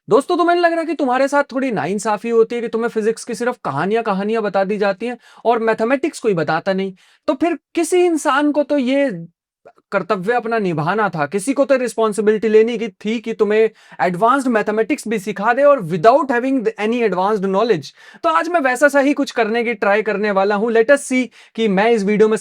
दोस्तों, तुम्हें नहीं लग रहा कि तुम्हारे साथ थोड़ी नाइंसाफी होती है कि तुम्हें फिजिक्स की सिर्फ कहानियां कहानियां बता दी जाती हैं और मैथमेटिक्स कोई बताता नहीं। तो फिर किसी इंसान को तो ये कर्तव्य अपना निभाना था, किसी को तो रिस्पॉन्सिबिलिटी लेनी की थी कि तुम्हें एडवांस्ड मैथमेटिक्स भी सिखा दे और without having any advanced knowledge. तो आज मैं वैसा सा ही कुछ करने की ट्राई करने वाला हूं। लेट अस सी कि मैं इस वीडियो में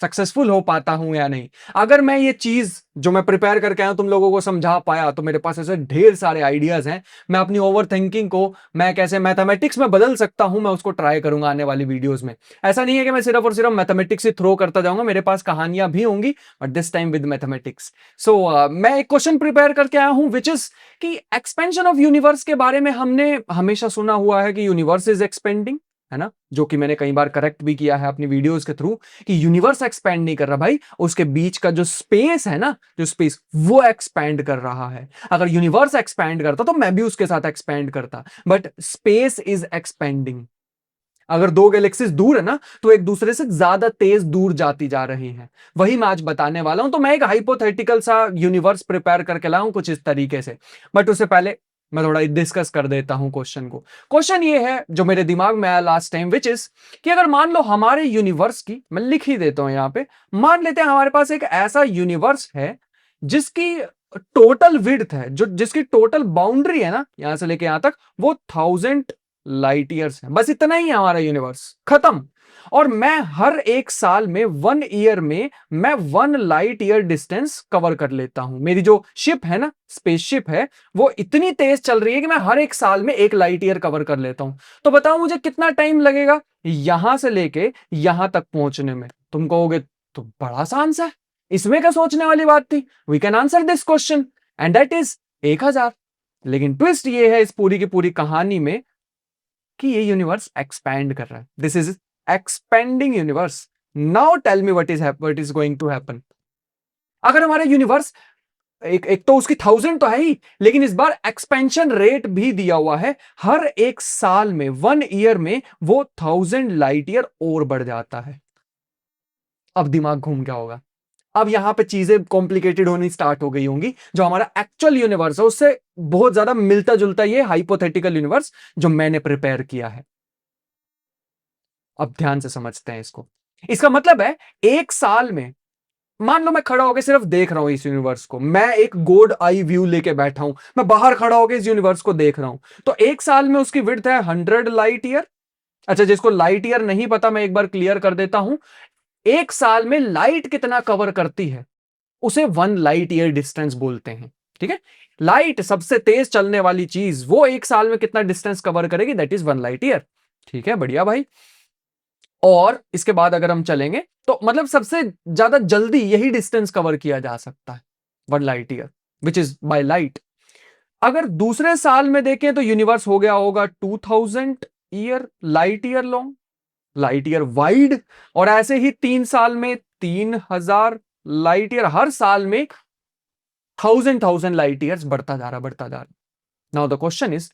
सक्सेसफुल हो पाता हूं या नहीं। अगर मैं ये चीज जो मैं प्रिपेयर करके आया तुम लोगों को समझा पाया तो मेरे पास ऐसे ढेर सारे आइडियाज हैं। मैं अपनी ओवर थिंकिंग को मैं कैसे मैथमेटिक्स में बदल सकता हूं, मैं उसको ट्राई करूंगा आने वाली वीडियोस में। ऐसा नहीं है कि मैं सिर्फ और सिर्फ मैथमेटिक्स ही थ्रो करता जाऊंगा, मेरे पास कहानियां भी होंगी, but this time with mathematics. सो मैं एक क्वेश्चन प्रिपेयर करके आया हूं विच इज कि एक्सपेंशन ऑफ यूनिवर्स के बारे में हमने हमेशा सुना हुआ है कि यूनिवर्स इज एक्सपेंडिंग, है ना, जो कि मैंने कई बार करेक्ट भी किया है अपनी वीडियोस के थ्रू कि यूनिवर्स एक्सपैंड नहीं कर रहा भाई, उसके बीच का जो स्पेस है ना, जो स्पेस वो एक्सपैंड कर रहा है। अगर यूनिवर्स एक्सपैंड करता तो मैं भी उसके साथ एक्सपैंड करता, बट स्पेस इज एक्सपेंडिंग। अगर दो गैलेक्सीज दूर है ना तो एक दूसरे से ज्यादा तेज दूर जाती जा रही हैं। वही मैं आज बताने वाला हूं। तो मैं एक हाइपोथेटिकल सा यूनिवर्स प्रिपेयर करके लाऊं कुछ इस तरीके से, बट उससे पहले मैं थोड़ा डिस्कस कर देता हूं क्वेश्चन को। क्वेश्चन ये है जो मेरे दिमाग में आया लास्ट टाइम, विच इज कि अगर मान लो हमारे यूनिवर्स की, मैं लिख ही देता हूं यहां पे, मान लेते हैं हमारे पास एक ऐसा यूनिवर्स है जिसकी टोटल विड्थ है, जो जिसकी टोटल बाउंड्री है ना यहां से लेके यहां तक, वो 1000 लाइट ईयर्स है। बस इतना ही है हमारा यूनिवर्स, खत्म। और मैं हर एक साल में 1 ईयर में मैं 1 लाइट ईयर डिस्टेंस कवर कर लेता हूं। मेरी जो शिप है ना, स्पेसशिप है, वो इतनी तेज चल रही है कि मैं हर एक साल में 1 लाइट ईयर कवर कर लेता हूं। तो बताओ मुझे कितना टाइम लगेगा यहां से लेके यहां तक पहुंचने में। तुम कहोगे तो बड़ा आसान सा है, इसमें क्या सोचने वाली बात थी, we can answer this question and that is 1000। लेकिन ट्विस्ट ये है इस पूरी की पूरी कहानी में कि ये यूनिवर्स एक्सपैंड कर रहा है। This is expanding universe. Now tell me what is going to happen. अगर हमारा यूनिवर्स एक तो उसकी 1000 तो है ही, लेकिन इस बार एक्सपेंशन रेट भी दिया हुआ है। हर एक साल में 1 ईयर में वो 1000 लाइट ईयर और बढ़ जाता है। अब दिमाग घूम गया होगा। अब यहां पे चीजें कॉम्प्लिकेटेड होनी स्टार्ट हो गई होंगी। जो हमारा एक्चुअल यूनिवर्स है उससे बहुत ज्यादा मिलता जुलता ये हाइपोथेटिकल यूनिवर्स जो मैंने प्रिपेयर किया है। अब ध्यान से समझते हैं इसको। इसका मतलब है एक साल में, मान लो मैं खड़ा होकर सिर्फ देख रहा हूं इस यूनिवर्स को, मैं एक गोड आई व्यू लेके बैठा हूं, मैं बाहर खड़ा होकर इस यूनिवर्स को देख रहा हूं, तो एक साल में उसकी विड्थ है 100 लाइट ईयर। अच्छा, जिसको लाइट ईयर नहीं पता मैं एक बार क्लियर कर देता हूं। एक साल में लाइट कितना कवर करती है उसे 1 लाइट ईयर डिस्टेंस बोलते हैं। ठीक है, लाइट सबसे तेज चलने वाली चीज, वो एक साल में कितना डिस्टेंस कवर करेगी, दैट इज 1 लाइट ईयर। ठीक है, बढ़िया भाई। और इसके बाद अगर हम चलेंगे तो मतलब सबसे ज्यादा जल्दी यही डिस्टेंस कवर किया जा सकता है, 1 light year, which is by light. अगर दूसरे साल में देखें तो यूनिवर्स हो गया होगा 2000 year, light year long, light year wide. और ऐसे ही 3 साल में 3000 लाइट ईयर, हर साल में 1000 लाइट ईयर्स बढ़ता जा रहा, बढ़ता जा रहा। नाउ द क्वेश्चन इज,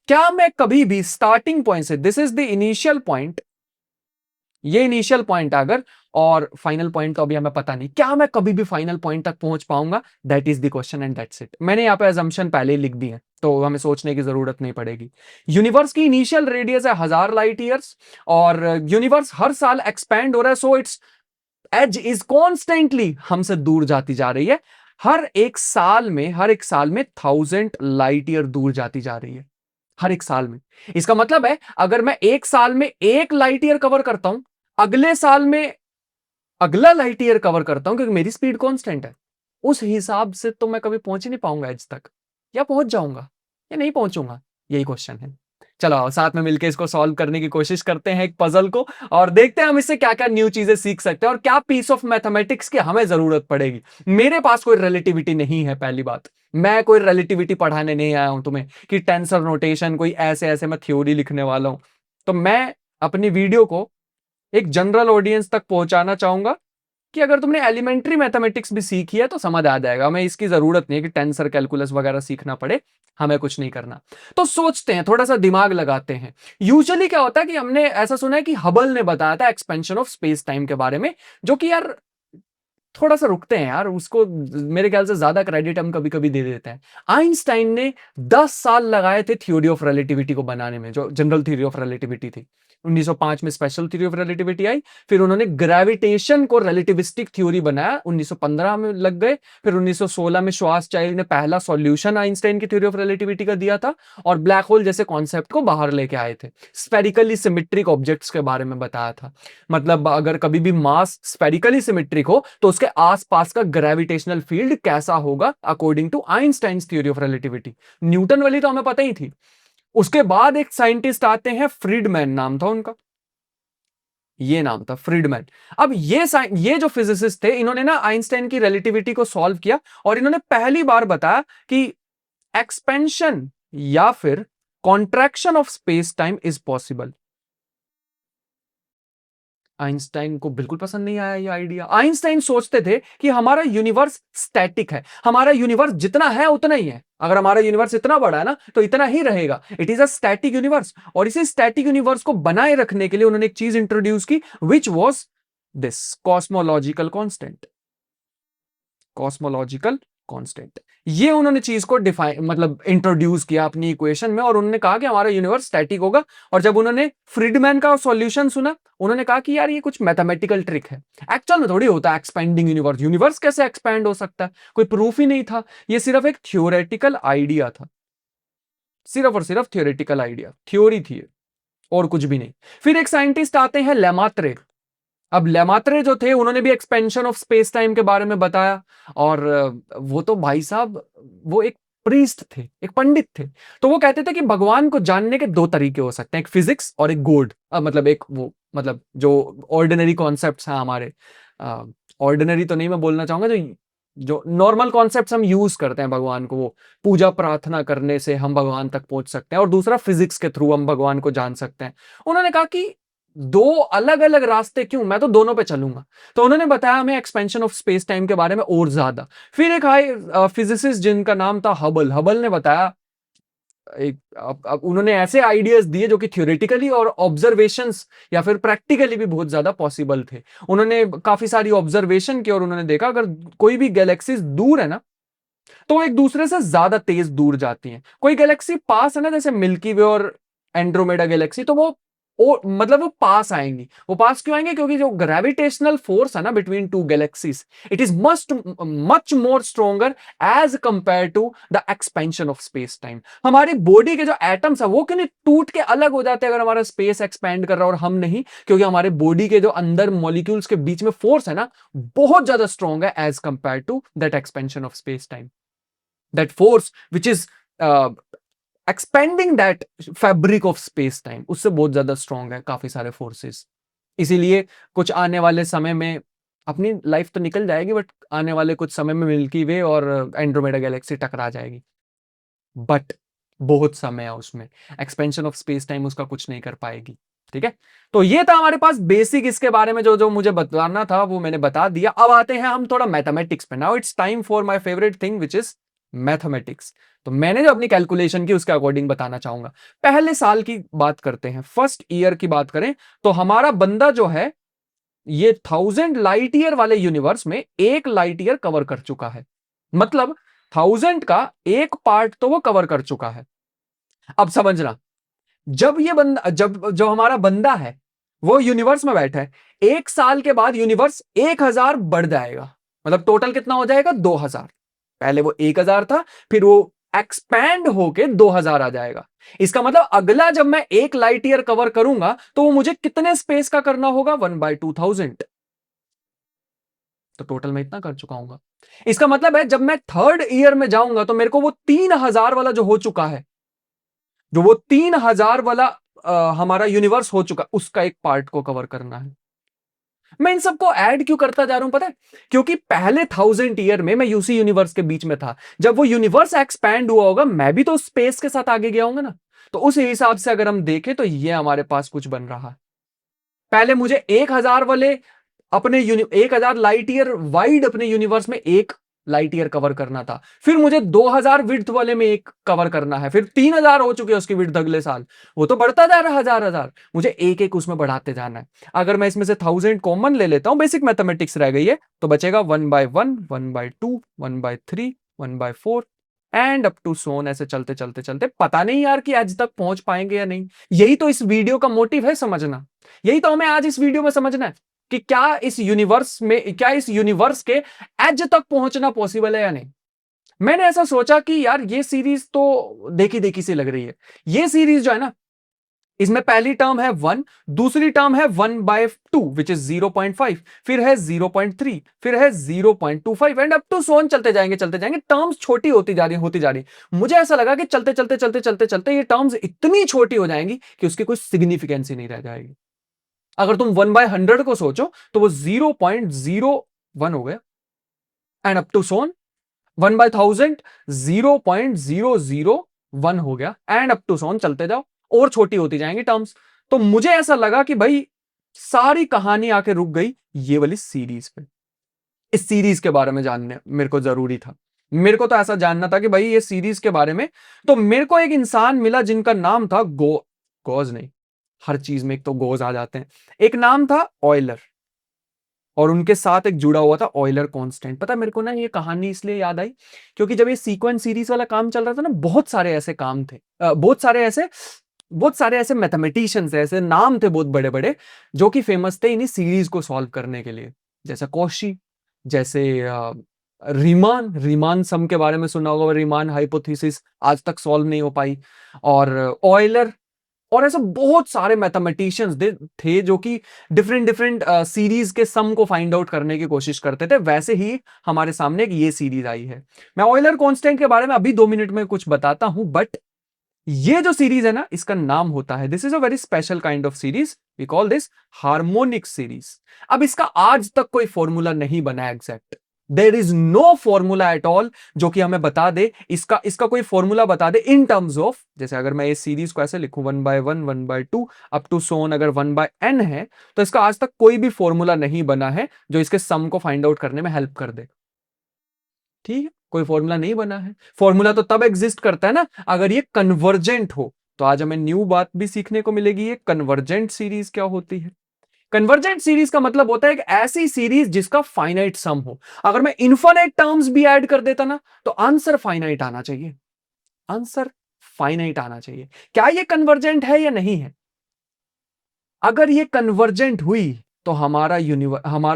क्या मैं कभी भी स्टार्टिंग पॉइंट से, this is the initial point, ये इनिशियल पॉइंट अगर, और फाइनल पॉइंट तो अभी हमें पता नहीं, क्या मैं कभी भी फाइनल पॉइंट तक पहुंच पाऊंगा, that is the question and that's it. मैंने यहां पे अजम्पशन पहले ही लिख दी है तो हमें सोचने की जरूरत नहीं पड़ेगी। यूनिवर्स की इनिशियल रेडियस है 1000 लाइट ईयर्स, और यूनिवर्स हर साल एक्सपैंड हो रहा है, so its edge is constantly हमसे दूर जाती जा रही है। हर एक साल में 1000 लाइट ईयर दूर जाती जा रही है, हर एक साल में। इसका मतलब है अगर मैं एक साल में 1 लाइट ईयर कवर करता हूं, अगले साल में अगला लाइट ईयर कवर करता हूं, क्योंकि मेरी स्पीड कांस्टेंट है, उस हिसाब से तो मैं कभी पहुंच ही नहीं पाऊंगा एज तक, या पहुंच जाऊंगा या नहीं पहुंचूंगा, यही क्वेश्चन है। चलो आओ साथ में मिलकर इसको सॉल्व करने की कोशिश करते हैं, एक पजल को, और देखते हैं हम इससे क्या क्या न्यू चीजें सीख सकते हैं और क्या पीस ऑफ मैथमेटिक्स की हमें जरूरत पड़ेगी। मेरे पास कोई रिलेटिविटी नहीं है, पहली बात, मैं कोई रिलेटिविटी पढ़ाने नहीं आया हूं तुम्हें कि टेंसर नोटेशन कोई ऐसे ऐसे मैं थ्योरी लिखने वाला हूं। तो मैं अपनी वीडियो को एक जनरल ऑडियंस तक पहुंचाना चाहूंगा कि अगर तुमने एलिमेंट्री मैथमेटिक्स भी सीखी है तो समझ आ जाएगा, हमें इसकी जरूरत नहीं है कि टेंसर कैलकुलस वगैरह सीखना पड़े, हमें कुछ नहीं करना। तो सोचते हैं, थोड़ा सा दिमाग लगाते हैं। यूजुअली क्या होता है कि हमने ऐसा सुना है कि हबल ने बताया था एक्सपेंशन ऑफ स्पेस टाइम के बारे में, जो कि यार थोड़ा सा रुकते हैं यार, उसको मेरे ख्याल से ज्यादा क्रेडिट हम कभी कभी दे देते हैं। आइंस्टाइन ने 10 साल लगाए थे थ्योरी ऑफ रिलेटिविटी को बनाने में, जो जनरल थ्योरी ऑफ रिलेटिविटी थी। 1905 में स्पेशल थ्योरी ऑफ रिलेटिविटी आई, फिर उन्होंने ग्रेविटेशन को रिलेटिविस्टिक थ्योरी बनाया, 1915 में लग गए। फिर 1916 में श्वार्ज़चाइल्ड ने पहला सॉल्यूशन आइंस्टाइन की थ्योरी ऑफ रिलेटिविटी का दिया था, और ब्लैक होल जैसे कॉन्सेप्ट को बाहर लेके आए थे। स्फेरिकली सिमेट्रिक ऑब्जेक्ट्स के बारे में बताया था, मतलब अगर कभी भी मास स्फेरिकली सिमेट्रिक हो तो उसके आसपास का ग्रेविटेशनल फील्ड कैसा होगा according to Einstein's theory of relativity. Newton वाली तो हमें पता ही थी। उसके बाद एक साइंटिस्ट आते हैं, फ्रीडमैन नाम था उनका, ये नाम था फ्रीडमैन। अब ये जो फिजिसिस्ट थे, इन्होंने ना आइंस्टाइन की रिलेटिविटी को सॉल्व किया, और इन्होंने पहली बार बताया कि एक्सपेंशन या फिर contraction of space time is possible. Einstein को बिल्कुल पसंद नहीं आया ये आइडिया। आइंस्टाइन सोचते थे कि हमारा यूनिवर्स स्टैटिक है, हमारा यूनिवर्स जितना है उतना ही है। अगर हमारा यूनिवर्स इतना बड़ा है ना तो इतना ही रहेगा, it is a static universe. और इसी स्टैटिक यूनिवर्स को बनाए रखने के लिए उन्होंने एक चीज इंट्रोड्यूस की, which was this cosmological constant. Cosmological constant, ये उन्होंने चीज को डिफाइन मतलब इंट्रोड्यूस किया अपनी इक्वेशन में, और उन्होंने कहा कि हमारा यूनिवर्स स्टैटिक होगा। और जब उन्होंने फ्रीडमैन का सॉल्यूशन सुना, उन्होंने कहा कि यार ये कुछ मैथमेटिकल ट्रिक है, एक्चुअल में थोड़ी होता है एक्सपेंडिंग यूनिवर्स। यूनिवर्स कैसे एक्सपैंड हो सकता है, कोई प्रूफ ही नहीं था, ये सिर्फ एक थ्योरेटिकल आइडिया था, सिर्फ और सिर्फ थ्योरेटिकल आइडिया, थ्योरी थी और कुछ भी नहीं। फिर एक साइंटिस्ट आते हैं लेमात्रे। अब लेमात्रे जो थे, उन्होंने भी एक्सपेंशन ऑफ स्पेस टाइम के बारे में बताया, और वो तो भाई साहब वो एक प्रीस्ट थे, एक पंडित थे। तो वो कहते थे कि भगवान को जानने के दो तरीके हो सकते हैं, एक फिजिक्स और एक गॉड। मतलब एक वो मतलब जो ऑर्डिनरी कॉन्सेप्ट्स हैं हमारे, ऑर्डिनरी तो नहीं मैं बोलना चाहूंगा, जो जो नॉर्मल कॉन्सेप्ट्स हम यूज करते हैं भगवान को, वो पूजा प्रार्थना करने से हम भगवान तक पहुंच सकते हैं, और दूसरा फिजिक्स के थ्रू हम भगवान को जान सकते हैं। उन्होंने कहा कि दो अलग अलग रास्ते क्यों, मैं तो दोनों पे चलूंगा। तो उन्होंने बताया हमें एक्सपेंशन ऑफ स्पेस टाइम के बारे में और ज्यादा। फिर एक हाई फिजिसिस्ट जिनका नाम था हबल, हबल ने बताया एक अब उन्होंने ऐसे आइडियाज दिए जो कि थ्योरेटिकली और ऑब्जर्वेशंस या फिर प्रैक्टिकली भी बहुत ज्यादा पॉसिबल थे। उन्होंने काफी सारी ऑब्जर्वेशन की और उन्होंने देखा अगर कोई भी गैलेक्सीज दूर है ना तो वो एक दूसरे से ज्यादा तेज दूर जाती हैं। कोई गैलेक्सी पास है ना, जैसे मिल्की वे और एंड्रोमेडा गैलेक्सी, तो मतलब वो पास आएंगी। वो पास क्यों आएंगे, क्योंकि जो ग्रेविटेशनल फोर्स है ना between two galaxies, it is much more stronger as compare to the expansion of space time. हमारी बॉडी के जो एटम्स है वो क्यों नहीं टूट के अलग हो जाते हैं अगर हमारा स्पेस एक्सपेंड कर रहा है और हम नहीं, क्योंकि हमारे बॉडी के जो अंदर मॉलिक्यूल्स के बीच में फोर्स है ना बहुत ज्यादा स्ट्रॉन्ग है as compare to that expansion of space time. That force which is expanding that fabric of space time, उससे बहुत ज्यादा स्ट्रॉन्ग है काफी सारे फोर्सेस। इसीलिए कुछ आने वाले समय में, अपनी लाइफ तो निकल जाएगी बट आने वाले कुछ समय में मिल्की वे और एंड्रोमेडा गैलेक्सी टकरा जाएगी, बट बहुत समय है उसमें, एक्सपेंशन ऑफ स्पेस टाइम उसका कुछ नहीं कर पाएगी। ठीक है, तो ये था हमारे पास बेसिक इसके बारे में जो जो मुझे बताना था वो मैंने बता दिया। अब आते हैं हम थोड़ा मैथमेटिक्स पे। Now it's time for my favourite thing which is mathematics. तो मैंने जो अपनी कैलकुलेशन की उसके अकॉर्डिंग बताना चाहूंगा। पहले साल की बात करते हैं, फर्स्ट ईयर की बात करें तो हमारा बंदा जो है ये 1000 लाइट ईयर वाले यूनिवर्स में 1 लाइट ईयर कवर कर चुका है। मतलब 1000 का एक पार्ट तो वो कवर कर चुका है। अब समझना, जब ये बंदा जब जो हमारा बंदा है वो यूनिवर्स में बैठा है, 1 साल के बाद यूनिवर्स 1000 बढ़ जाएगा। मतलब टोटल कितना हो जाएगा, 2000। पहले वो 1000 था, फिर वो एक्सपैंड होके 2000 आ जाएगा। इसका मतलब अगला जब मैं 1 लाइट ईयर कवर करूंगा तो वो मुझे कितने स्पेस का करना होगा, 1/2000। तो टोटल मैं इतना कर चुका हूं। इसका मतलब है जब मैं थर्ड ईयर में जाऊंगा तो मेरे को वो 3000 वाला जो हो चुका है, जो वो 3000 वाला हमारा यूनिवर्स हो चुका, उसका एक पार्ट को कवर करना है। मैं इन सबको ऐड क्यों करता जा रहा हूं पता है, क्योंकि पहले 1000 ईयर में मैं यूसी यूनिवर्स के बीच में था। जब वो यूनिवर्स एक्सपैंड हुआ होगा मैं भी तो स्पेस के साथ आगे गया होगा ना। तो उस हिसाब से अगर हम देखें तो ये हमारे पास कुछ बन रहा है। पहले मुझे 1000 वाले अपने 1000 लाइट ईयर वाइड अपने यूनिवर्स में एक लाइट ईयर कवर करना था, फिर मुझे 2000 विड्थ वाले में एक कवर करना है, फिर 3000 हो चुके हैं उसकी विड्थ अगले साल, वो तो बढ़ता जा रहा है हजार हजार, मुझे एक एक उसमें बढ़ाते जाना है। अगर मैं इसमें से 1000 कॉमन ले लेता हूं, बेसिक मैथमेटिक्स रह गई है, तो बचेगा 1/1, 1/2, 1/3, 1/4 एंड अप टू सोन, ऐसे चलते चलते चलते पता नहीं यार कि आज तक पहुंच पाएंगे या नहीं। यही तो इस वीडियो का मोटिव है समझना, यही तो हमें आज इस वीडियो में समझना है कि क्या इस यूनिवर्स के एज तक पहुंचना पॉसिबल है या नहीं। मैंने ऐसा सोचा कि यार ये सीरीज तो देखी देखी सी लग रही है। ये सीरीज जो है ना, इसमें पहली टर्म है 1, दूसरी टर्म है 1/2 विच इज 0.5, फिर है 0.3, फिर है 0.25 एंड अप टू सोन चलते जाएंगे टर्म्स छोटी होती जा रही। मुझे ऐसा लगा कि चलते चलते चलते चलते चलते ये टर्म्स इतनी छोटी हो जाएंगी कि उसकी कोई सिग्निफिकेंस ही नहीं रह जाएगी। अगर तुम 1/100 को सोचो तो वो 0.01 हो गया, एंड अप टू सोन 1/1000 0.001 हो गया, एंड अप टू सोन चलते जाओ, और छोटी होती जाएंगी टर्म्स। तो मुझे ऐसा लगा कि भाई सारी कहानी आके रुक गई ये वाली सीरीज पे। इस सीरीज के बारे में जानने मेरे को जरूरी था, मेरे को तो ऐसा जानना था कि भाई ये सीरीज के बारे में। तो मेरे को एक इंसान मिला जिनका नाम था गोज नहीं, हर चीज में एक तो गोज आ जाते हैं। एक नाम था ऑयलर, और उनके साथ एक जुड़ा हुआ था ऑयलर कांस्टेंट। पता है मेरे को ना ये कहानी इसलिए याद आई क्योंकि जब ये सीक्वेंस सीरीज वाला काम चल रहा था ना, बहुत सारे ऐसे काम थे, बहुत सारे ऐसे मैथमेटिशियंस, ऐसे नाम थे बहुत बड़े बड़े जो कि फेमस थे इन्हीं सीरीज को सॉल्व करने के लिए। जैसे कौशी, जैसे रीमान सम के बारे में सुना होगा, रीमान हाइपोथेसिस आज तक सॉल्व नहीं हो पाई। और ऑयलर, और ऐसे बहुत सारे मैथमेटिशियंस थे जो कि डिफरेंट डिफरेंट सीरीज के सम को फाइंड आउट करने की कोशिश करते थे। वैसे ही हमारे सामने एक ये सीरीज आई है। मैं ऑयलर कांस्टेंट के बारे में अभी 2 मिनट में कुछ बताता हूं, बट ये जो सीरीज है ना, इसका नाम होता है, this is a very special kind of series, we call this harmonic series. अब इसका आज तक कोई फॉर्मूला नहीं बना exact, there is no formula at all जो कि हमें बता दे, इसका कोई फॉर्मूला बता दे इन टर्म्स ऑफ, जैसे अगर मैं इस सीरीज को ऐसे लिखूं 1/1, 1/2 अप टू सोन, अगर 1/n है, तो इसका आज तक कोई भी फॉर्मूला नहीं बना है जो इसके सम को फाइंड आउट करने में हेल्प कर दे। ठीक है, कोई फॉर्मूला नहीं बना है। फॉर्मूला तो तब एग्जिस्ट करता है ना अगर ये कन्वर्जेंट हो। तो आज हमें न्यू बात भी सीखने को मिलेगी, ये कन्वर्जेंट सीरीज क्या होती है। कन्वर्जेंट सीरीज का मतलब होता है एक ऐसी सीरीज जिसका फाइनाइट सम हो। अगर मैं इनफाइनाइट टर्म्स भी ऐड कर देता ना, तो आंसर फाइनाइट आना चाहिए, आंसर फाइनाइट आना चाहिए। क्या ये कन्वर्जेंट है या नहीं है? अगर ये कन्वर्जेंट हुई तो हमारा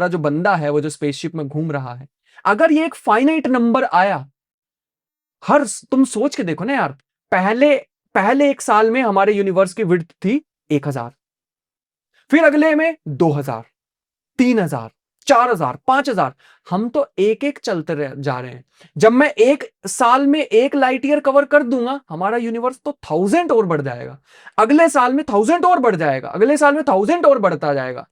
जो बंदा है, वो जो स्पेसशिप में घूम रहा है, अगर ये एक फाइनाइट नंबर आया, तुम सोच के देखो ना यार, पहले पहले एक साल में हमारे यूनिवर्स की विड्थ थी 1000, फिर अगले में 2000, 3000, 4000, 5000, हम तो एक एक चलते जा रहे हैं। जब मैं एक साल में 1 लाइट ईयर कवर कर दूंगा, हमारा यूनिवर्स तो 1000 और बढ़ जाएगा, अगले साल में 1000 और बढ़ जाएगा, अगले साल में 1000 और बढ़ता जाएगा।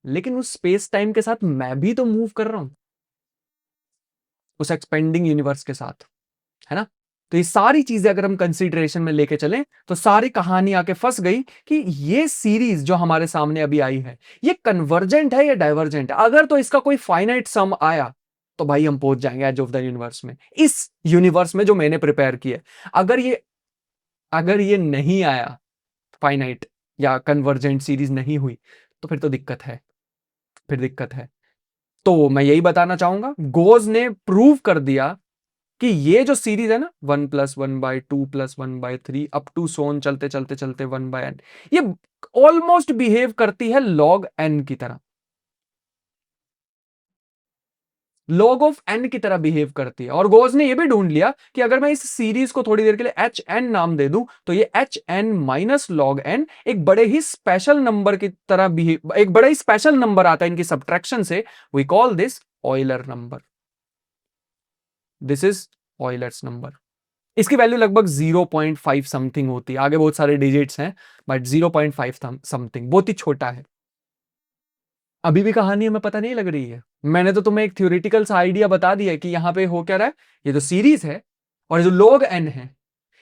लेकिन उस स्पेस टाइम के साथ मैं भी तो मूव कर रहा हूं, उस एक्सपेंडिंग यूनिवर्स के साथ, है ना। तो ये सारी चीजें अगर हम कंसीडरेशन में लेके चलें, तो सारी कहानी आके फंस गई कि ये सीरीज जो हमारे सामने अभी आई है, ये कन्वर्जेंट है या डाइवर्जेंट है। अगर तो इसका कोई फाइनाइट सम आया, तो भाई हम पहुंच जाएंगे एज ऑफ द यूनिवर्स में, इस यूनिवर्स में जो मैंने प्रिपेयर किया। अगर ये नहीं आया फाइनाइट या कन्वर्जेंट सीरीज नहीं हुई, तो फिर तो दिक्कत है, फिर दिक्कत है। तो मैं यही बताना चाहूंगा, गोज ने प्रूव कर दिया कि ये जो सीरीज है ना, 1+1/2+1/3 अप टू सोन चलते चलते चलते 1/n, ये ऑलमोस्ट बिहेव करती है लॉग n की तरह, लॉग ऑफ n की तरह बिहेव करती है। और गोज ने ये भी ढूंढ लिया कि अगर मैं इस सीरीज को थोड़ी देर के लिए hn नाम दे दूं, तो ये hn माइनस लॉग n एक बड़े ही स्पेशल नंबर की तरह बिहेव, एक बड़ा ही स्पेशल नंबर आता है इनकी सब्ट्रैक्शन से, we call this Euler number, this is Euler's number. इसकी वैल्यू लगभग 0.5 समथिंग होती है, आगे बहुत सारे डिजिट्स हैं, बट 0.5 समथिंग, बहुत ही छोटा है। अभी भी कहानी हमें पता नहीं लग रही है। मैंने तो तुम्हें एक थ्योरेटिकल सा आइडिया बता दिया कि यहां पे हो क्या रहा है। ये जो सीरीज है और जो log n है,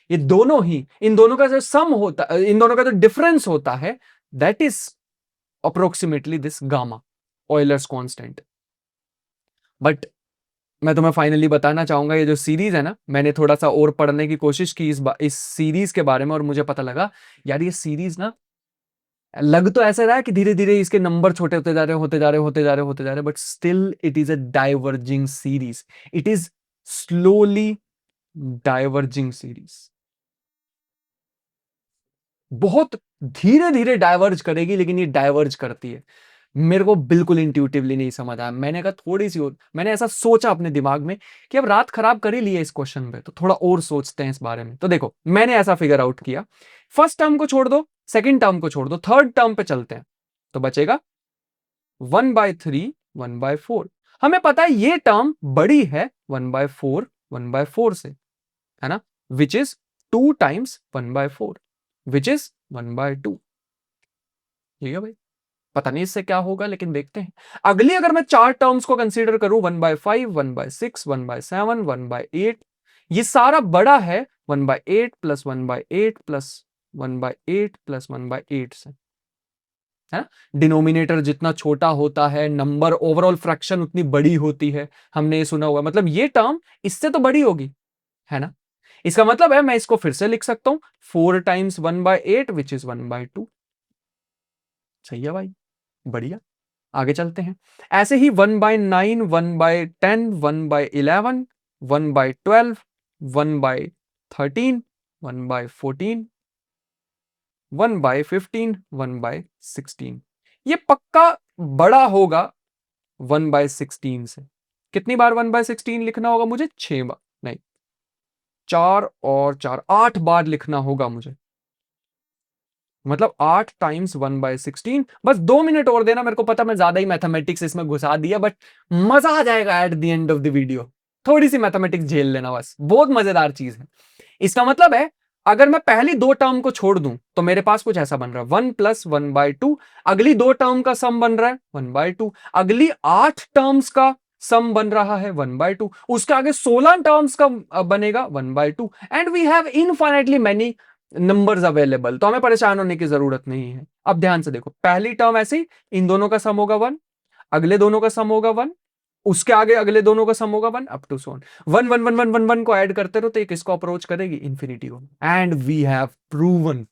ये दोनों ही, इन दोनों का जो सम होता है, इन दोनों का जो डिफरेंस होता है, that is approximately this gamma, Euler's constant. But मैं तुम्हें फाइनली बताना चाहूंगा, ये जो सीरीज है ना, मैंने थोड़ा सा और पढ़ने की कोशिश की इस सीरीज के बारे में, और मुझे पता लगा यार ये सीरीज ना, लग तो ऐसा रहा है कि धीरे धीरे इसके नंबर छोटे होते जा रहे, होते जा रहे, होते जा रहे, होते जा रहे, but still it is a diverging series. It is slowly diverging series, बहुत धीरे धीरे डाइवर्ज करेगी, लेकिन ये डाइवर्ज करती है। मेरे को बिल्कुल इंट्यूटिवली नहीं समझ आया। मैंने कहा थोड़ी सी और, मैंने ऐसा सोचा अपने दिमाग में कि अब रात खराब कर ही ली है इस क्वेश्चन पे, तो थोड़ा और सोचते हैं इस बारे में। तो देखो मैंने ऐसा फिगर आउट किया, फर्स्ट टर्म को छोड़ दो, सेकंड टर्म को छोड़ दो, थर्ड टर्म पे चलते हैं, तो बचेगा 1/3 1/4। हमें पता है ये टर्म बड़ी है 1/4 1/4 से, है ना, which is 2 times 1/4, which is 1/2। ठीक है भाई, पता नहीं इससे क्या होगा, लेकिन देखते हैं। अगली अगर मैं चार टर्म्स को कंसीडर करूं, 1/5 1/6 1/7 1/8, ये सारा बड़ा है 1/8 प्लस 1/8 प्लस 1/8 प्लस 1/8 से, है ना। डिनोमिनेटर जितना छोटा होता है, नंबर ओवरऑल फ्रैक्शन उतनी बड़ी होती है, हमने ये सुना हुआ। मतलब ये टर्म इससे तो बड़ी होगी, है ना। इसका मतलब है मैं इसको फिर से लिख सकता हूं 4 टाइम्स 1/8 विच इज 1/2। सही है भाई, बढ़िया। आगे चलते हैं। ऐसे ही 1/9 1/10 1/11 1/12 1/13 1/14 1/15 1/16, ये पक्का बड़ा होगा 1/16 से। कितनी बार 1/16 लिखना होगा मुझे? 6 बार नहीं, 4 और 4 8 बार लिखना होगा मुझे, मतलब 8 टाइम्स 1/16। बस 2 मिनट और देना, मेरे को पता मैं ज्यादा ही मैथमेटिक्स इसमें घुसा दिया, बट मजा आ जाएगा at the end of the video. थोड़ी सी मैथमेटिक्स झेल लेना, बस बहुत मजेदार चीज है। इसका मतलब है अगर मैं पहली दो टर्म को छोड़ दूं तो मेरे पास कुछ ऐसा बन रहा है 1 + 1/2। अगली दो टर्म का सम बन रहा है 1/2। अगली 8 टर्म्स का सम बन रहा है 1/2। उसके आगे 16 टर्म्स का बनेगा 1/2। And we have infinitely many numbers available, तो हमें परेशान होने की जरूरत नहीं है। अब ध्यान से देखो, पहली टर्म ऐसी, इन दोनों का सम होगा 1, अगले दोनों का सम होगा 1, उसके आगे अगले दोनों का सम होगा 1, अप टू सोन 1 1 1 1 1 1 को ऐड करते रहो तो ये किसको अप्रोच करेगी? इंफिनिटी को। एंड वी हैव प्रूवन,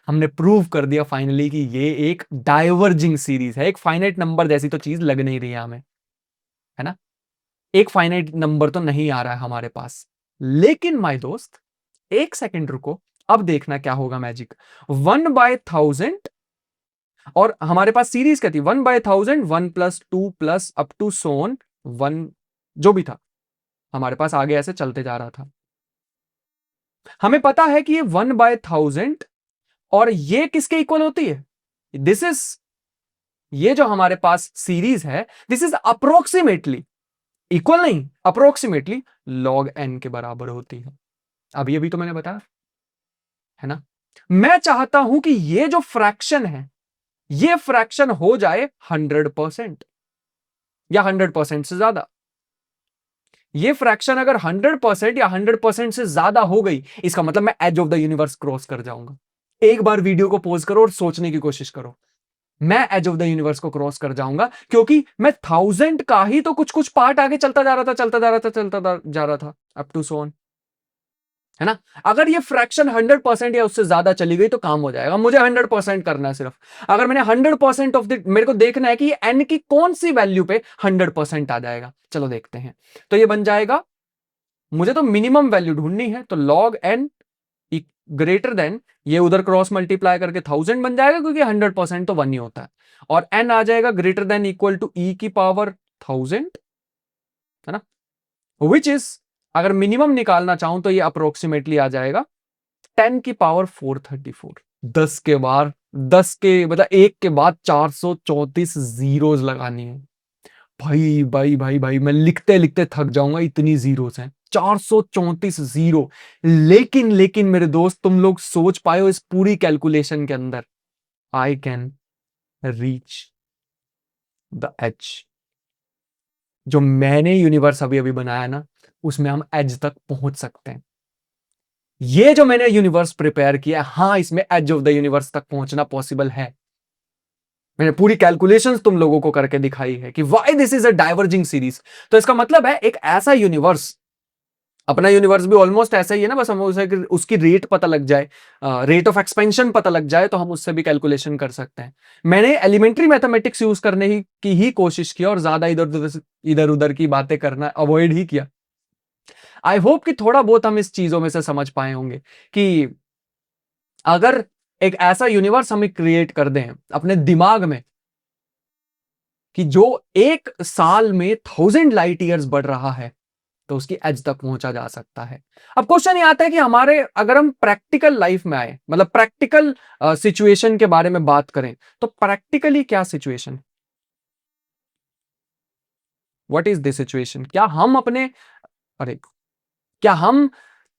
हमने प्रूव कर दिया फाइनली कि ये एक डाइवर्जिंग सीरीज है। एक फाइनाइट नंबर जैसी तो चीज लग नहीं रही है हमें, है ना। एक फाइनाइट नंबर तो नहीं आ रहा है हमारे पास। लेकिन माय दोस्त, एक सेकंड रुको, अब देखना क्या होगा मैजिक। 1/1000, और हमारे पास सीरीज क्या थी? 1/1000 1 + 2 + अप टू सोन 1, जो भी था हमारे पास आगे ऐसे चलते जा रहा था। हमें पता है कि ये 1/1000 और ये किसके इक्वल होती है? दिस इज, ये जो हमारे पास सीरीज है, दिस इज अप्रोक्सीमेटली, इक्वल नहीं, अप्रोक्सीमेटली log n के बराबर होती है। अभी अभी तो मैंने बताया, है ना। मैं चाहता हूं कि ये जो फ्रैक्शन है, ये फ्रैक्शन हो जाए 100% या 100% से ज्यादा। ये फ्रैक्शन अगर 100% या 100% से ज्यादा हो गई, इसका मतलब मैं edge of the universe cross कर जाऊंगा। एक बार वीडियो को पॉज करो और सोचने की कोशिश करो। मैं एज ऑफ द यूनिवर्स को क्रॉस कर जाऊंगा, क्योंकि मैं 1000 का ही तो कुछ कुछ पार्ट आगे चलता जा रहा था, चलता जा रहा था, चलता जा रहा था, अप टू सोन, है ना। अगर ये फ्रैक्शन 100% या उससे ज्यादा चली गई तो काम हो जाएगा। मुझे 100% करना है सिर्फ। अगर मैंने 100% ऑफ द, मेरे को देखना है कि एन की कौन सी वैल्यू पे 100% आ जाएगा। चलो देखते हैं। तो ये बन जाएगा, मुझे तो मिनिमम वैल्यू ढूंढनी है, तो log n ग्रेटर देन, ये उधर क्रॉस मल्टीप्लाई करके 1000 बन जाएगा, क्योंकि 100% तो 1 ही होता है, और n आ जाएगा greater than equal to e की पावर 1000, है ना। विच इज, अगर मिनिमम निकालना चाहूं तो ये अप्रोक्सीमेटली आ जाएगा 10 की पावर 434। 10 के बाद, 10 के मतलब एक के बाद 434 जीरोस लगानी है। भाई भाई भाई भाई, मैं लिखते लिखते थक जाऊंगा, इतनी जीरोस हैं, 434 जीरो। लेकिन लेकिन मेरे दोस्त, तुम लोग सोच पाए हो इस पूरी कैलकुलेशन के अंदर, I can reach the edge. जो मैंने यूनिवर्स अभी अभी बनाया ना, उसमें हम एज तक पहुंच सकते हैं। ये जो मैंने यूनिवर्स प्रिपेयर किया है, हाँ, इसमें एज ऑफ द यूनिवर्स तक पहुंचना पॉसिबल है। मैंने पूरी कैलकुलेशंस तुम लोगों को करके दिखाई है कि why this is a diverging series. तो इसका मतलब है एक ऐसा यूनिवर्स, अपना यूनिवर्स भी ऑलमोस्ट ऐसा ही है ना, बस हम उसे उसकी रेट पता लग जाए, रेट ऑफ एक्सपेंशन पता लग जाए तो हम उससे भी कैलकुलेशन कर सकते हैं। मैंने एलिमेंट्री मैथमेटिक्स यूज करने की ही कोशिश की और ज्यादा इधर उधर की बातें करना अवॉइड ही किया। आई होप कि थोड़ा बहुत हम इस चीजों में से समझ पाए होंगे कि अगर एक ऐसा यूनिवर्स हम क्रिएट कर दें अपने दिमाग में कि जो एक साल में 1000 लाइट ईयर्स बढ़ रहा है, तो उसकी एज तक पहुंचा जा सकता है। अब क्वेश्चन ये आता है कि हमारे, अगर हम प्रैक्टिकल लाइफ में आए, मतलब प्रैक्टिकल सिचुएशन के बारे में बात करें, तो प्रैक्टिकली क्या situation, what is this situation? क्या हम अपने, अरे, क्या हम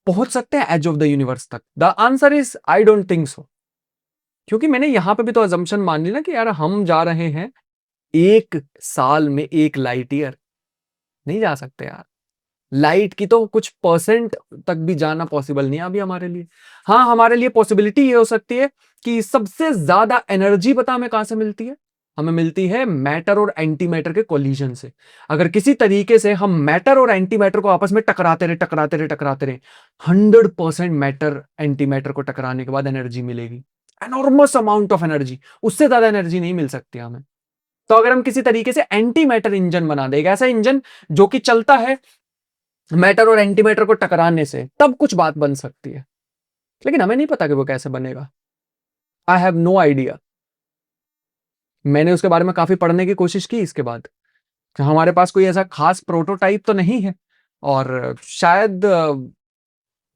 पहुंच सकते हैं एज ऑफ द यूनिवर्स तक? The answer is I don't think so. क्योंकि मैंने यहां पे भी तो अजम्पशन मान ली ना कि यार हम जा रहे हैं एक साल में 1 लाइट ईयर, नहीं जा सकते यार। लाइट की तो कुछ परसेंट तक भी जाना पॉसिबल नहीं है अभी हमारे लिए। हाँ, हमारे लिए पॉसिबिलिटी ये हो सकती है कि सबसे ज्यादा एनर्जी पता हमें कहां से मिलती है? हमें मिलती है मैटर और एंटी मैटर के कोलिजन से। अगर किसी तरीके से हम मैटर और एंटी मैटर को आपस में टकराते रहे 100% मैटर एंटी मैटर को टकराने के बाद एनर्जी मिलेगी, एनॉर्मस अमाउंट ऑफ एनर्जी। उससे ज्यादा एनर्जी नहीं मिल सकती हमें। तो अगर हम किसी तरीके से एंटी मैटर इंजन बना दें, एक ऐसा इंजन जो कि चलता है मैटर और एंटी मैटर को टकराने से, तब कुछ बात बन सकती है। लेकिन हमें नहीं पता कि वो कैसे बनेगा। I have no idea. मैंने उसके बारे में काफी पढ़ने की कोशिश की इसके बाद। हमारे पास कोई ऐसा खास प्रोटोटाइप तो नहीं है, और शायद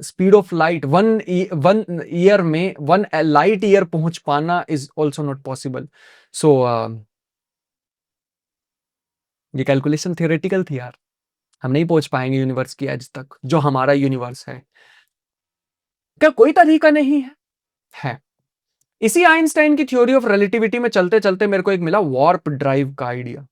स्पीड ऑफ लाइट 1 ईयर में 1 लाइट ईयर पहुंच पाना इज ऑल्सो नॉट पॉसिबल। सो ये कैलकुलेशन थियोरेटिकल थी यार। हम नहीं पहुंच पाएंगे यूनिवर्स की एज तक, जो हमारा यूनिवर्स है। क्या कोई तरीका नहीं है? है। इसी आइंस्टाइन की थ्योरी ऑफ रिलेटिविटी में चलते चलते मेरे को एक मिला वार्प ड्राइव का आइडिया।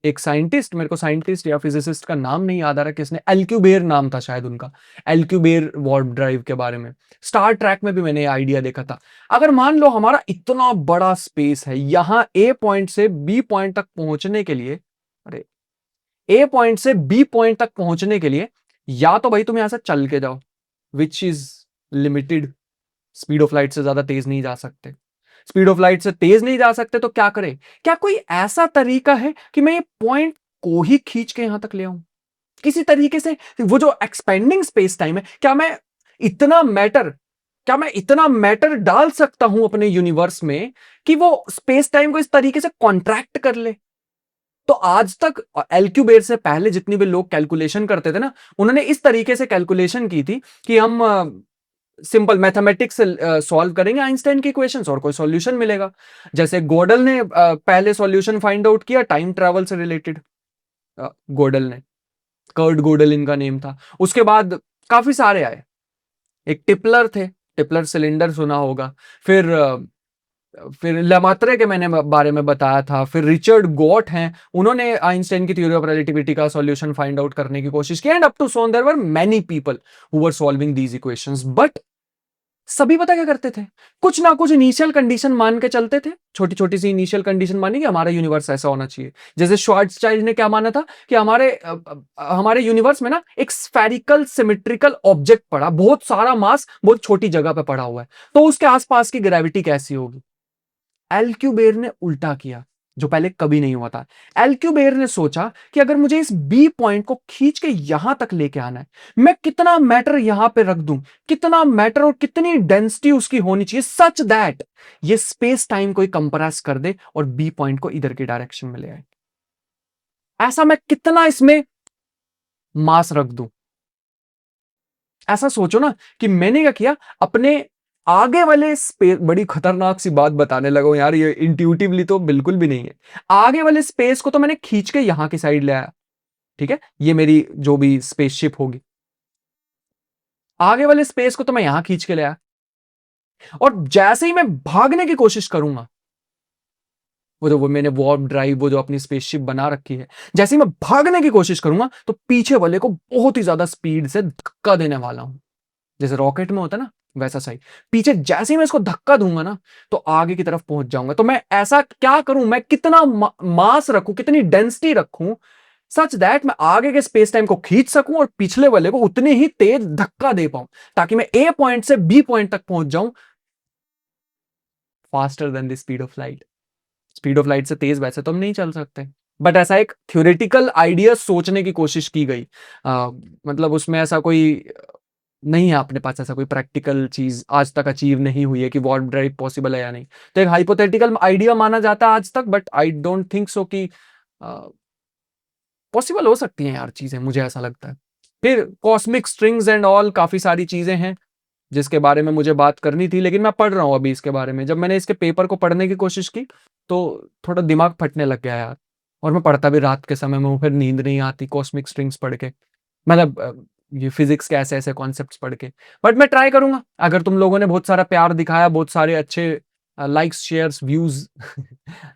एक साइंटिस्ट, मेरे को साइंटिस्ट या फिजिसिस्ट का नाम नहीं याद आ रहा किसने, एल्क्यूबेर नाम था शायद उनका, एल्क्यूबेर वार्प ड्राइव के बारे में स्टार ट्रैक में भी मैंने आइडिया देखा था। अगर मान लो हमारा इतना बड़ा स्पेस है, यहां ए पॉइंट से बी पॉइंट तक पहुंचने के लिए, अरे, ए पॉइंट से बी पॉइंट तक पहुंचने के लिए या तो भाई तुम यहां से चल के जाओ, which is limited, speed of light से ज्यादा तेज नहीं जा सकते। स्पीड ऑफ लाइट से तेज नहीं जा सकते तो क्या करें? क्या कोई ऐसा तरीका है कि मैं ये पॉइंट को ही खींच के यहां तक ले आऊं किसी तरीके से? वो जो एक्सपेंडिंग स्पेस टाइम है, इतना मैटर क्या मैं इतना मैटर डाल सकता हूं अपने यूनिवर्स में कि वो स्पेस टाइम को इस तरीके से कॉन्ट्रैक्ट कर ले? तो आज तक एल्क्यूबेर से पहले जितनी भी लोग कैलकुलेशन करते थे ना, उन्होंने इस तरीके से कैलकुलेशन की थी कि हम सिंपल मैथमेटिक्स से सॉल्व करेंगे आइंस्टाइन की इक्वेशंस और कोई सॉल्यूशन मिलेगा। जैसे गोडल ने पहले सॉल्यूशन फाइंड आउट किया टाइम ट्रैवल से रिलेटेड, गोडल ने, कर्ट गोडल इनका नेम था। उसके बाद काफी सारे आए। एक टिपलर थे, टिपलर सिलेंडर सुना होगा। फिर लेमात्रे के मैंने बारे में बताया था। फिर रिचर्ड गॉट हैं, उन्होंने आइंस्टाइन की थ्योरी ऑफ रिलेटिविटी का सॉल्यूशन फाइंड आउट करने की कोशिश की। And up to soon there were many people who were solving these equations. But सभी पता क्या करते थे? कुछ ना कुछ इनिशियल कंडीशन मान के चलते थे, छोटी छोटी सी इनिशियल कंडीशन मानी कि हमारा यूनिवर्स ऐसा होना चाहिए। जैसे श्वार्ट्ज़चाइल्ड ने क्या माना था कि हमारे यूनिवर्स में ना एक स्फेरिकल सिमेट्रिकल ऑब्जेक्ट पड़ा, बहुत सारा मास बहुत छोटी जगह पे पड़ा हुआ है, तो उसके आसपास की ग्रेविटी कैसी होगी? एल्क्यूबेर ने उल्टा किया, जो पहले कभी नहीं हुआ था। एल्क्यूबेर ने सोचा कि अगर मुझे इस बी पॉइंट को खींच के यहां तक लेके आना है, मैं कितना मैटर यहां पे रख दूं, कितना मैटर और कितनी डेंसिटी उसकी होनी चाहिए सच दैट ये स्पेस टाइम को कंप्रेस कर दे और बी पॉइंट को इधर की डायरेक्शन में ले आए। ऐसा मैं कितना इसमें मास रख दूं? ऐसा सोचो ना कि मैंने क्या किया, अपने आगे वाले स्पेस, बड़ी खतरनाक सी बात बताने लगा हूं यार, ये इंट्यूटिवली तो बिल्कुल भी नहीं है। आगे वाले स्पेस को तो मैंने खींच के यहां की साइड ले आया, ठीक है, ये मेरी जो भी स्पेसशिप होगी, आगे वाले स्पेस को तो मैं यहां खींच के ले आया। और जैसे ही मैं भागने की कोशिश करूंगा, वो मैंने वार्प ड्राइव, वो जो अपनी स्पेसशिप बना रखी है, जैसे ही मैं भागने की कोशिश करूंगा तो पीछे वाले को बहुत ही ज्यादा स्पीड से धक्का देने वाला हूं। जैसे रॉकेट में होता है ना, वैसा सही। पीछे जैसे ही मैं इसको धक्का दूंगा ना, तो आगे की तरफ पहुंच जाऊंगा। तो मैं ऐसा क्या करूं, मैं कितना मास रखूं, कितनी डेंसिटी रखूं, सच दैट मैं आगे के स्पेस टाइम को खींच सकूं और पिछले वाले को उतने ही तेज धक्का दे पाऊं, ताकि मैं ए पॉइंट से बी पॉइंट तक पहुंच जाऊं faster than the speed of light. Speed of light से तेज वैसे तो हम नहीं चल सकते, बट ऐसा एक थ्योरेटिकल आइडिया सोचने की कोशिश की गई। मतलब उसमें ऐसा कोई नहीं है अपने पास, ऐसा कोई प्रैक्टिकल चीज आज तक अचीव नहीं हुई है कि वार्प ड्राइव पॉसिबल है या नहीं। तो एक हाइपोथेटिकल आइडिया माना जाता है आज तक, but I don't think so कि पॉसिबल हो सकती हैं यार चीजें, मुझे ऐसा लगता है। फिर कॉस्मिक स्ट्रिंग्स एंड ऑल, काफी सारी चीजें हैं जिसके बारे में मुझे बात करनी थी, लेकिन मैं पढ़ रहा हूं अभी इसके बारे में। जब मैंने इसके पेपर को पढ़ने की कोशिश की तो थोड़ा दिमाग फटने लग गया यार, और मैं पढ़ता भी रात के समय में हूं, फिर नींद नहीं आती कॉस्मिक स्ट्रिंग्स पढ़ के, मतलब ये फिजिक्स के ऐसे ऐसे कॉन्सेप्ट्स पढ़ के। बट मैं ट्राई करूंगा, अगर तुम लोगों ने बहुत सारा प्यार दिखाया, बहुत सारे अच्छे लाइक्स शेयर्स व्यूज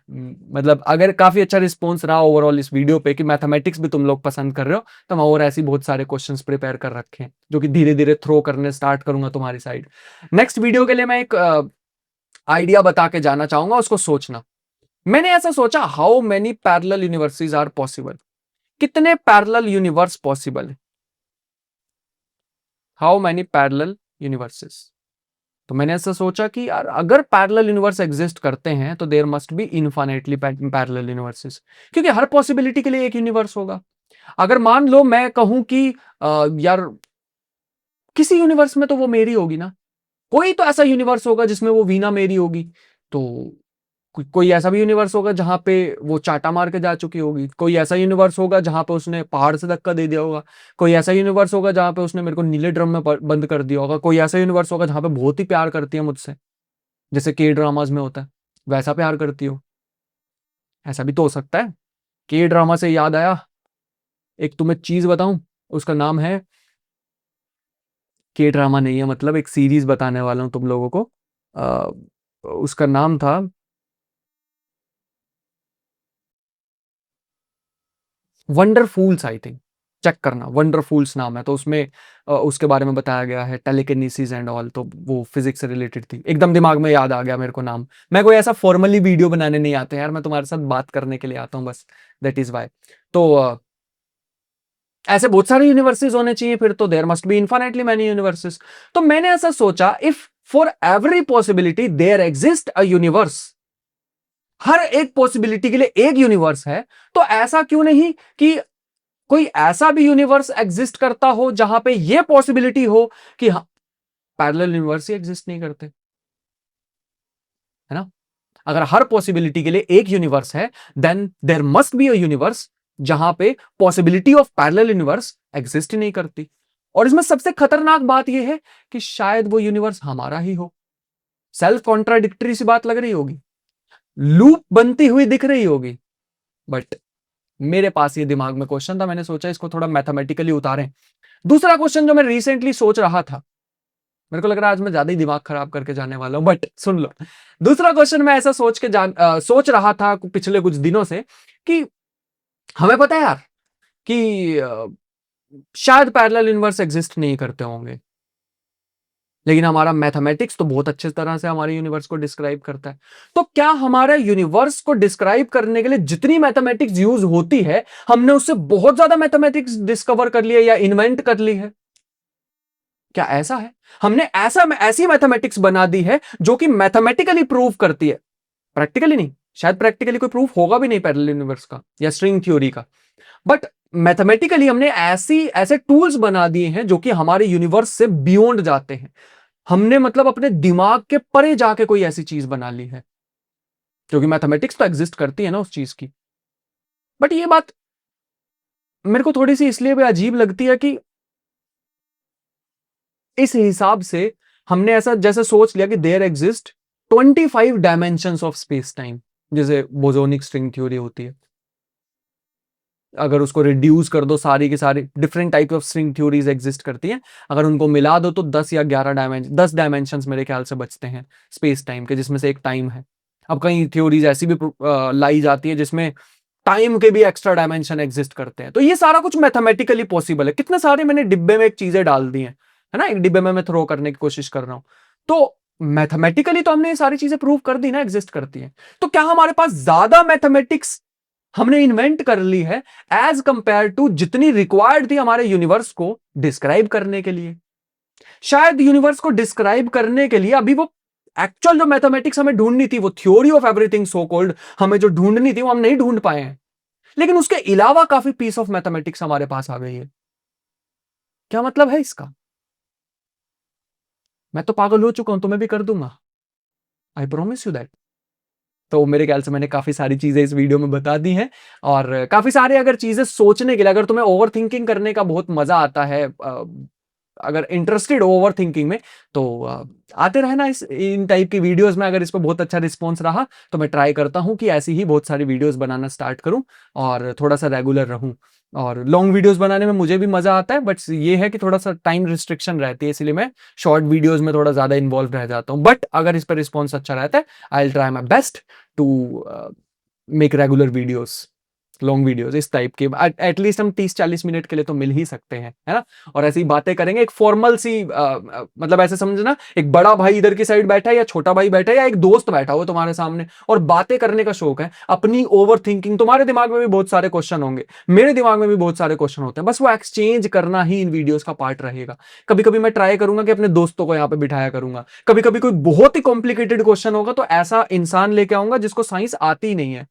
मतलब अगर काफी अच्छा रिस्पॉन्स रहा ओवरऑल इस वीडियो पे कि मैथमेटिक्स भी तुम लोग पसंद कर रहे हो, तो मैं और ऐसी बहुत सारे क्वेश्चंस प्रिपेयर कर रखे हैं जो कि धीरे धीरे थ्रो करने स्टार्ट करूंगा तुम्हारी साइड। नेक्स्ट वीडियो के लिए मैं एक आइडिया बता के जाना चाहूंगा, उसको सोचना। मैंने ऐसा सोचा, how many parallel universes are possible, कितने पैरेलल यूनिवर्स पॉसिबल है, हाउ मेनी पैरेलल यूनिवर्सेस। तो मैंने ऐसा सोचा कि यार अगर पैरेलल यूनिवर्स एग्जिस्ट करते हैं तो there must be infinitely parallel universes, क्योंकि हर पॉसिबिलिटी के लिए एक यूनिवर्स होगा। अगर मान लो मैं कहूं कि यार किसी यूनिवर्स में तो वो मेरी होगी ना, कोई तो ऐसा यूनिवर्स होगा जिसमें वो वीना मेरी होगी, तो कोई ऐसा भी यूनिवर्स होगा जहां पे वो चाटा मार के जा चुकी होगी, कोई ऐसा यूनिवर्स होगा जहां पे उसने पहाड़ से धक्का दे दिया होगा, कोई ऐसा यूनिवर्स होगा जहां पे उसने मेरे को नीले ड्रम में बंद कर दिया होगा, कोई ऐसा यूनिवर्स होगा जहां पे बहुत ही प्यार करती है मुझसे, जैसे के ड्रामाज में होता है वैसा प्यार करती हो। ऐसा भी तो हो सकता है। के ड्रामा से याद आया, एक तुम्हें चीज बताऊं, उसका नाम है, के ड्रामा नहीं है, मतलब एक सीरीज बताने वाला हूं तुम लोगों को। उसका नाम था वंडरफूल्स, आई थिंक, चेक करना, वंडरफूल्स नाम है। तो उसमें उसके बारे में बताया गया है, टेलीकिनेसिस एंड ऑल, तो वो फिजिक्स से रिलेटेड थी, एकदम दिमाग में याद आ गया मेरे को नाम। मैं कोई ऐसा फॉर्मली वीडियो बनाने नहीं आता यार, मैं तुम्हारे साथ बात करने के लिए आता हूँ बस, दैट इज वाई। तो ऐसे बहुत सारे यूनिवर्सेस होने चाहिए, फिर तो there must be infinitely many universes. तो मैंने ऐसा सोचा, if for every possibility there exist a universe, हर एक पॉसिबिलिटी के लिए एक यूनिवर्स है, तो ऐसा क्यों नहीं कि कोई ऐसा भी यूनिवर्स एग्जिस्ट करता हो जहां पे यह पॉसिबिलिटी हो कि हाँ, पैरेलल यूनिवर्स ही एग्जिस्ट नहीं करते, है ना। अगर हर पॉसिबिलिटी के लिए एक यूनिवर्स है, then there must be a universe जहां पे possibility of parallel universe exist ही नहीं करती। और इसमें सबसे खतरनाक बात यह है कि शायद वो यूनिवर्स हमारा ही हो। सेल्फ कॉन्ट्राडिक्टरी सी बात लग रही होगी, लूप बनती हुई दिख रही होगी, बट मेरे पास ये दिमाग में क्वेश्चन था, मैंने सोचा इसको थोड़ा मैथमेटिकली उतारें। दूसरा क्वेश्चन जो मैं रिसेंटली सोच रहा था, मेरे को लग रहा है आज मैं ज्यादा ही दिमाग खराब करके जाने वाला हूं, बट सुन लो। दूसरा क्वेश्चन मैं ऐसा सोच रहा था पिछले कुछ दिनों से कि हमें पता है यार कि शायद पैरेलल यूनिवर्स एग्जिस्ट नहीं करते होंगे, लेकिन हमारा मैथमेटिक्स तो बहुत अच्छे तरह से हमारे यूनिवर्स को डिस्क्राइब करता है। तो क्या हमारे यूनिवर्स को डिस्क्राइब करने के लिए जितनी मैथमेटिक्स यूज होती है, हमने उससे बहुत ज्यादा मैथमेटिक्स डिस्कवर कर लिया या इन्वेंट कर ली है? क्या ऐसा है? हमने ऐसी मैथमेटिक्स बना दी है जो कि मैथमेटिकली प्रूव करती है, प्रैक्टिकली नहीं, शायद प्रैक्टिकली कोई प्रूफ होगा भी नहीं पैरेलल यूनिवर्स का या स्ट्रिंग थ्योरी का, बट मैथमेटिकली हमने ऐसे टूल्स बना दिए हैं जो कि हमारे यूनिवर्स से बियॉन्ड जाते हैं। हमने मतलब अपने दिमाग के परे जाके कोई ऐसी चीज बना ली है, क्योंकि मैथमेटिक्स तो एग्जिस्ट करती है ना उस चीज की। बट ये बात मेरे को थोड़ी सी इसलिए भी अजीब लगती है कि इस हिसाब से हमने ऐसा जैसे सोच लिया कि there exist 25 dimensions of space time, जैसे बोसोनिक स्ट्रिंग थ्योरी होती है। अगर उसको रिड्यूस कर दो, सारी की सारी different type of string theories exist करती हैं, अगर उनको मिला दो तो 10 या 11 डायमेंशन, 10 डायमेंशंस मेरे ख्याल से बचते हैं स्पेस टाइम के, जिसमें से एक टाइम है। अब कई थ्योरीज ऐसी भी लाई जाती है जिसमें टाइम के भी एक्स्ट्रा डायमेंशन एग्जिस्ट करते हैं। तो ये सारा कुछ मैथमेटिकली पॉसिबल है। कितने सारे मैंने डिब्बे में एक चीजें डाल दी हैं, है ना, एक डिब्बे में मैं थ्रो करने की कोशिश कर रहा हूं। तो मैथमेटिकली तो हमने ये सारी चीजें प्रूव कर दी ना, एग्जिस्ट करती हैं। तो क्या हमारे पास ज्यादा मैथमेटिक्स हमने इन्वेंट कर ली है एज कंपेयर टू जितनी रिक्वायर्ड थी हमारे यूनिवर्स को डिस्क्राइब करने के लिए? शायद यूनिवर्स को डिस्क्राइब करने के लिए अभी वो एक्चुअल जो मैथमेटिक्स हमें ढूंढनी थी, वो theory of everything so called हमें जो ढूंढनी थी, वो हम नहीं ढूंढ पाए हैं। लेकिन उसके अलावा काफी पीस ऑफ मैथमेटिक्स हमारे पास आ गई है। क्या मतलब है इसका? मैं तो पागल हो चुका हूं, तो मैं भी कर दूंगा, आई प्रोमिस यू दैट। तो मेरे ख्याल से मैंने काफी सारी चीजें इस वीडियो में बता दी हैं, और काफी सारे अगर चीजें सोचने के लिए, अगर तुम्हें ओवर थिंकिंग करने का बहुत मजा आता है, अगर इंटरेस्टेड हो ओवर थिंकिंग में, तो आते रहना इस इन टाइप की वीडियोस में। अगर इस पर बहुत अच्छा रिस्पॉन्स रहा तो मैं ट्राई करता हूं कि ऐसी ही बहुत सारी वीडियोस बनाना स्टार्ट करूं और थोड़ा सा रेगुलर रहूं। और लॉन्ग वीडियोस बनाने में मुझे भी मजा आता है, बट ये है कि थोड़ा सा टाइम रिस्ट्रिक्शन रहती है, इसलिए मैं शॉर्ट वीडियोस में थोड़ा ज्यादा इन्वॉल्व रह जाता हूं। बट अगर इस पर रिस्पॉन्स अच्छा रहता है, I will try my best to make regular videos, long videos इस टाइप के। एटलीस्ट हम 30-40 मिनट के लिए तो मिल ही सकते हैं, है ना। और ऐसी बातें करेंगे, एक फॉर्मल सी मतलब ऐसे समझना, एक बड़ा भाई इधर की साइड बैठा है, या छोटा भाई बैठा है, या एक दोस्त बैठा हो तुम्हारे सामने, और बातें करने का शौक है, अपनी ओवर थिंकिंग। तुम्हारे दिमाग में भी बहुत सारे क्वेश्चन होंगे, मेरे दिमाग में भी बहुत सारे क्वेश्चन होते हैं, बस वो एक्सचेंज करना ही इन वीडियोस का पार्ट रहेगा। कभी कभी मैं ट्राई करूंगा कि अपने दोस्तों को यहाँ पे बिठाया करूंगा, कभी कभी कोई बहुत ही कॉम्प्लिकेटेड क्वेश्चन होगा तो ऐसा इंसान लेके आऊंगा जिसको साइंस आती ही नहीं है।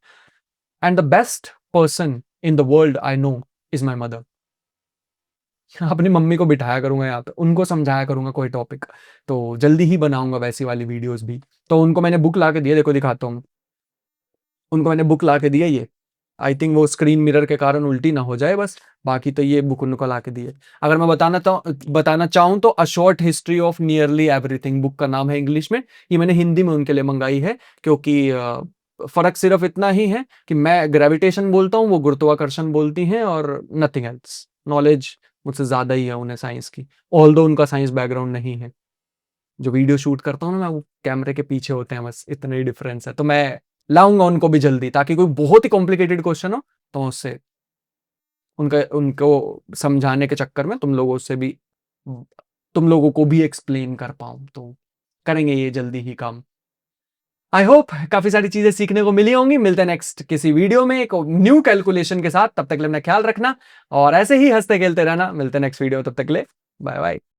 And the best person in the world I know is my mother. अपनी मम्मी को बिठाया करूंगा यहाँ पे, उनको समझाया करूंगा कोई टॉपिक। तो जल्दी ही बनाऊंगा वैसी वाली वीडियोस भी। तो उनको मैंने बुक ला के दिया, देखो दिखाता हूँ। उनको मैंने बुक ला के दिया ये, आई थिंक वो स्क्रीन मिरर के कारण उल्टी ना हो जाए बस। बाकी तो ये बुक उनको ला के दी है। अगर मैं बताना चाहूँ तो a short history of nearly everything book का नाम है इंग्लिश में। ये मैंने हिंदी में उनके लिए मंगाई है, क्योंकि फर्क सिर्फ इतना ही है कि मैं ग्रेविटेशन बोलता हूँ, वो गुरुत्वाकर्षण बोलती हैं, और नथिंग एल्स। नॉलेज मुझसे ज्यादा ही है उन्हें साइंस की, ऑल्दो उनका साइंस बैकग्राउंड नहीं है। जो वीडियो शूट करता हूँ ना मैं, वो कैमरे के पीछे होते हैं, बस इतना ही डिफरेंस है। तो मैं लाऊंगा उनको भी जल्दी, ताकि कोई बहुत ही कॉम्प्लिकेटेड क्वेश्चन हो तो उससे उनका उनको समझाने के चक्कर में तुम लोगों को भी एक्सप्लेन कर पाऊं। तो करेंगे ये जल्दी ही काम। आई होप काफी सारी चीजें सीखने को मिली होंगी। मिलते हैं नेक्स्ट किसी वीडियो में एक न्यू कैलकुलेशन के साथ। तब तक के लिए अपना ख्याल रखना और ऐसे ही हंसते खेलते रहना। मिलते हैं नेक्स्ट वीडियो, तब तक के लिए बाय बाय।